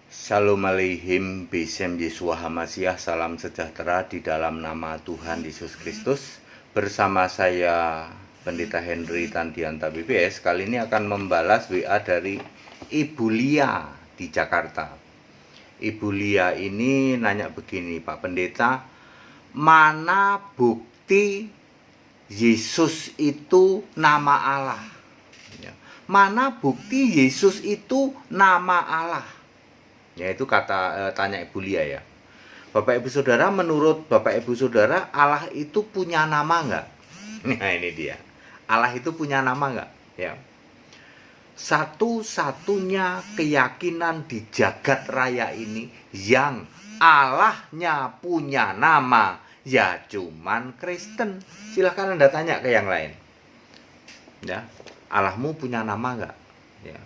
Shalom Aleihim, Besem Yeshua Hamasiah, salam sejahtera di dalam nama Tuhan Yesus Kristus. Bersama saya Pendeta Henry Tandianta BPS, kali ini akan membalas WA dari Ibu Lia di Jakarta. Ibu Lia ini nanya begini, Pak Pendeta, mana bukti Yesus itu nama Allah? Mana bukti Yesus itu nama Allah? Ya, itu tanya Ibu Lia ya. Bapak Ibu Saudara, menurut Bapak Ibu Saudara, Allah itu punya nama enggak? Nah, ini dia. Allah itu punya nama enggak? Ya. Satu-satunya keyakinan di jagat raya ini yang Allahnya punya nama, ya cuman Kristen. Silahkan Anda tanya ke yang lain. Ya, Allahmu punya nama enggak? Ya,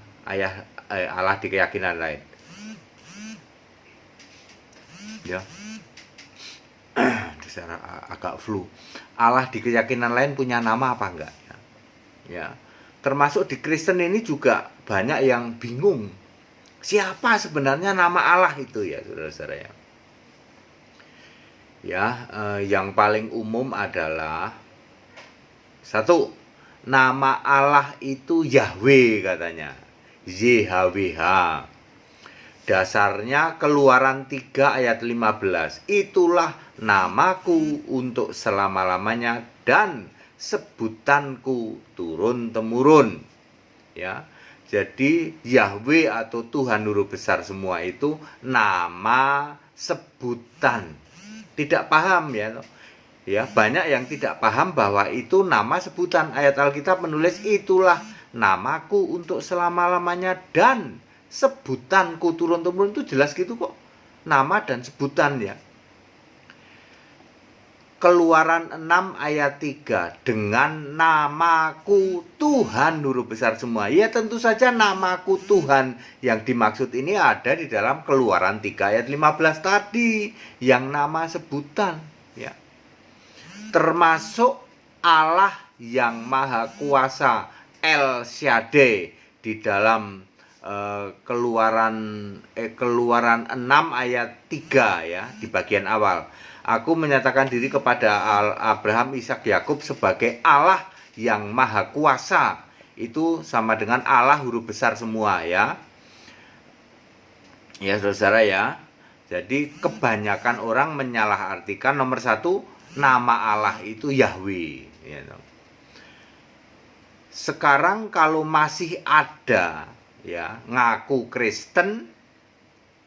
Allah di keyakinan lain. Ya, secara agak flu. Allah di keyakinan lain punya nama apa enggak? Ya, termasuk di Kristen ini juga banyak yang bingung. Siapa sebenarnya nama Allah itu ya, saudara-saudara ya? Ya, yang paling umum adalah satu, nama Allah itu Yahweh katanya, YHWH. Dasarnya Keluaran 3 ayat 15. Itulah namaku untuk selama-lamanya dan sebutanku turun-temurun. Ya. Jadi Yahweh atau Tuhan Huruf Besar semua itu nama sebutan. Tidak paham ya. Ya, banyak yang tidak paham bahwa itu nama sebutan. Ayat Alkitab menulis itulah namaku untuk selama-lamanya dan sebutanku turun-temurun, itu jelas gitu kok. Nama dan sebutan ya. Keluaran 6 ayat 3. Dengan namaku Tuhan huruf besar semua. Ya tentu saja namaku Tuhan yang dimaksud ini ada di dalam Keluaran 3 ayat 15 tadi. Yang nama sebutan ya. Termasuk Allah yang Maha Kuasa, El Shaddai, di dalam Keluaran 6 ayat 3 ya, di bagian awal. Aku menyatakan diri kepada Abraham, Ishak, Yakub sebagai Allah yang Maha Kuasa. Itu sama dengan Allah huruf besar semua ya. Ya saudara ya. Jadi kebanyakan orang menyalahartikan nomor satu, nama Allah itu Yahweh ya. Sekarang kalau masih ada ya ngaku Kristen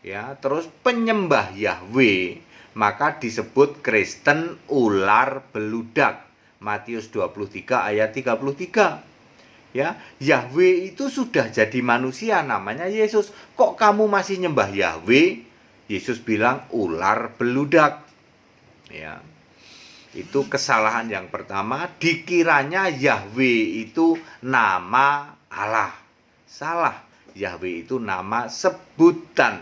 ya terus penyembah Yahweh, maka disebut Kristen ular beludak. Matius 23 ayat 33. Ya, Yahweh itu sudah jadi manusia, namanya Yesus. Kok kamu masih nyembah Yahweh? Yesus bilang ular beludak. Ya. Itu kesalahan yang pertama, dikiranya Yahweh itu nama Allah. Salah, Yahweh itu nama sebutan.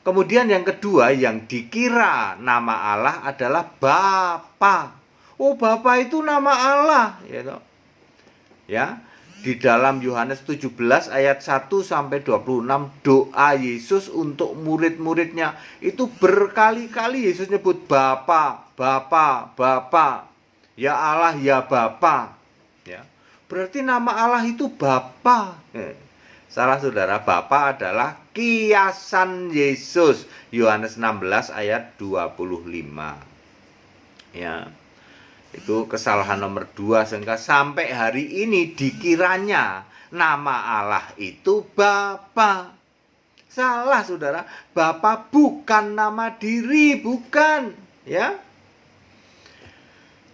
Kemudian yang kedua, yang dikira nama Allah adalah Bapa. Oh, Bapa itu nama Allah, ya. Di dalam Yohanes 17 ayat 1 sampai 26, doa Yesus untuk murid-muridnya itu berkali-kali Yesus nyebut Bapa, Bapa, Bapa. Ya Allah, ya Bapa. Ya. Berarti nama Allah itu Bapa. Salah saudara, Bapa adalah kiasan Yesus. Yohanes 16 ayat 25. Ya. Itu kesalahan nomor 2, sehingga sampai hari ini dikiranya nama Allah itu Bapa. Salah saudara, Bapa bukan nama diri, bukan, ya.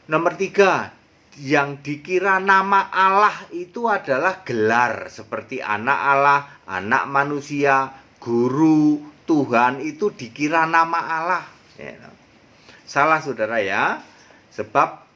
Nomor 3, yang dikira nama Allah itu adalah gelar seperti anak Allah, anak manusia, guru, Tuhan, itu dikira nama Allah. Salah saudara ya. Sebab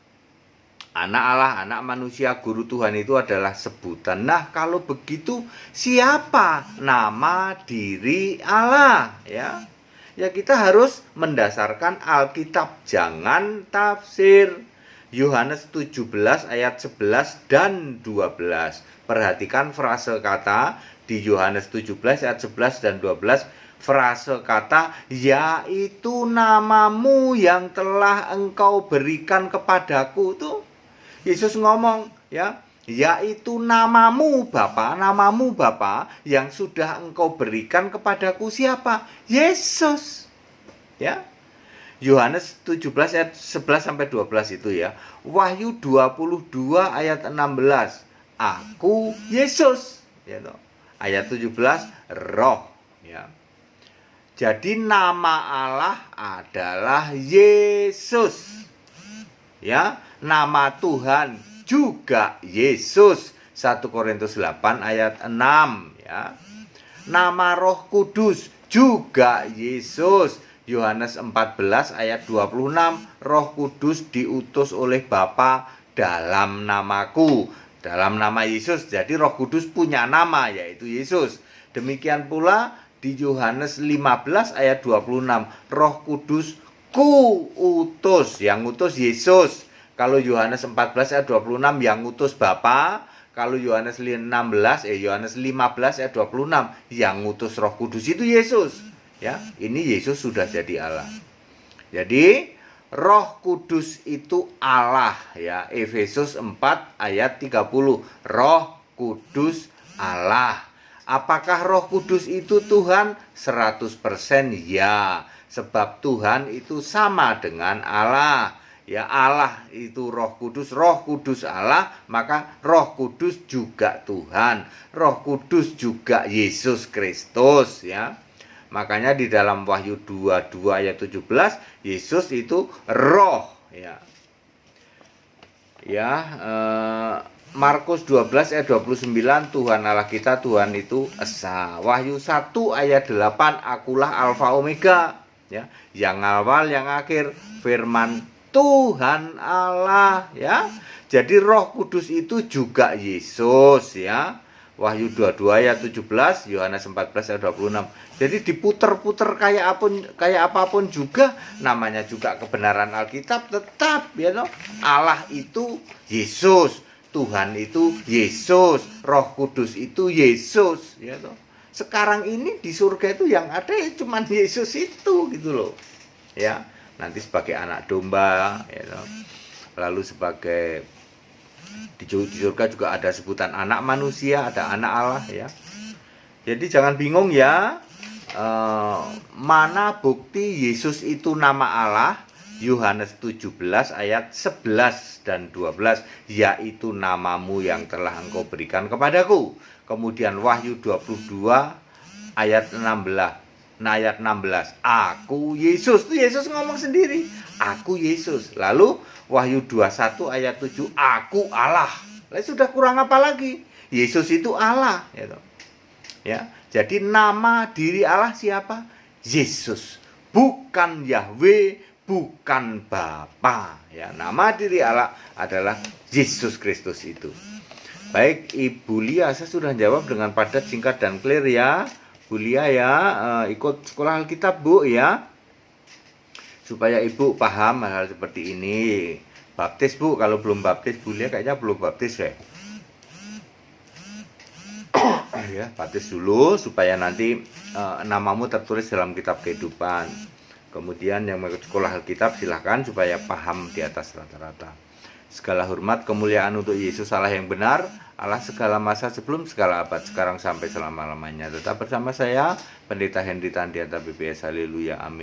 anak Allah, anak manusia, guru Tuhan itu adalah sebutan. Nah, kalau begitu siapa nama diri Allah? Ya kita harus mendasarkan Alkitab, jangan tafsir. Yohanes 17 ayat 11 dan 12. Perhatikan frase kata, Di Yohanes 17 ayat 11 dan 12 frase kata yaitu namamu yang telah engkau berikan kepadaku tuh Yesus ngomong ya, yaitu namamu Bapa yang sudah engkau berikan kepadaku siapa? Yesus. Ya. Yohanes 17 ayat 11 sampai 12 itu ya. Wahyu 22 ayat 16. Aku Yesus, ya toh. Ayat 17 roh, ya. Jadi nama Allah adalah Yesus. Ya, nama Tuhan juga Yesus. 1 Korintus 8 ayat 6 ya. Nama Roh Kudus juga Yesus. Yohanes 14 ayat 26, Roh Kudus diutus oleh Bapa dalam namaku, dalam nama Yesus. Jadi Roh Kudus punya nama yaitu Yesus. Demikian pula di Yohanes 15 ayat 26, Roh Kudus ku utus, yang utus Yesus. Kalau Yohanes 14 ayat 26 yang utus Bapa. Kalau Yohanes 15 ayat 26 yang utus Roh Kudus itu Yesus. Ya, ini Yesus sudah jadi Allah. Jadi Roh Kudus itu Allah ya. Efesus 4 ayat 30. Roh Kudus Allah. Apakah Roh Kudus itu Tuhan? 100% ya. Sebab Tuhan itu sama dengan Allah. Ya, Allah itu Roh Kudus Allah, maka Roh Kudus juga Tuhan. Roh Kudus juga Yesus Kristus ya. Makanya di dalam Wahyu 22 ayat 17 Yesus itu roh ya. Ya, Markus 12 ayat 29 Tuhan Allah kita Tuhan itu esa. Wahyu 1 ayat 8 akulah alfa omega ya, yang awal yang akhir, firman Tuhan Allah ya. Jadi Roh Kudus itu juga Yesus ya. Wahyu 22 ayat 17, Yohanes 14 ayat 26. Jadi diputer-puter kayak apapun juga namanya juga kebenaran Alkitab tetap ya toh. Allah itu Yesus, Tuhan itu Yesus, Roh Kudus itu Yesus ya toh. Sekarang ini di surga itu yang ada ya cuman Yesus itu gitu loh. Ya, nanti sebagai anak domba ya toh. Lalu sebagai di surga juga ada sebutan anak manusia, ada anak Allah ya. Jadi jangan bingung ya. Mana bukti Yesus itu nama Allah? Yohanes 17 ayat 11 dan 12, yaitu namamu yang telah engkau berikan kepadaku. Kemudian Wahyu 22 ayat 16. Nah, ayat 16, aku Yesus. Itu Yesus ngomong sendiri, aku Yesus. Lalu Wahyu 21 ayat 7, aku Allah. Lalu sudah kurang apa lagi? Yesus itu Allah gitu. Ya, jadi nama diri Allah siapa? Yesus. Bukan Yahweh, bukan Bapa. Ya, nama diri Allah adalah Yesus Kristus itu. Baik, Ibu Lia, saya sudah jawab dengan padat, singkat dan clear ya. Bu Lia ya, ikut sekolah Alkitab Bu ya, supaya Ibu paham hal-hal seperti ini. Baptis Bu, kalau belum baptis Bu Lia kayaknya belum baptis ya. Ya, baptis dulu supaya nanti namamu tertulis dalam kitab kehidupan. Kemudian yang mau ikut sekolah Alkitab silahkan supaya paham di atas rata-rata. Segala hormat kemuliaan untuk Yesus Allah yang benar, Allah segala masa sebelum segala abad, sekarang sampai selama-lamanya. Tetap bersama saya, Pendeta Henry Tandiata BPS. Haleluya, amin.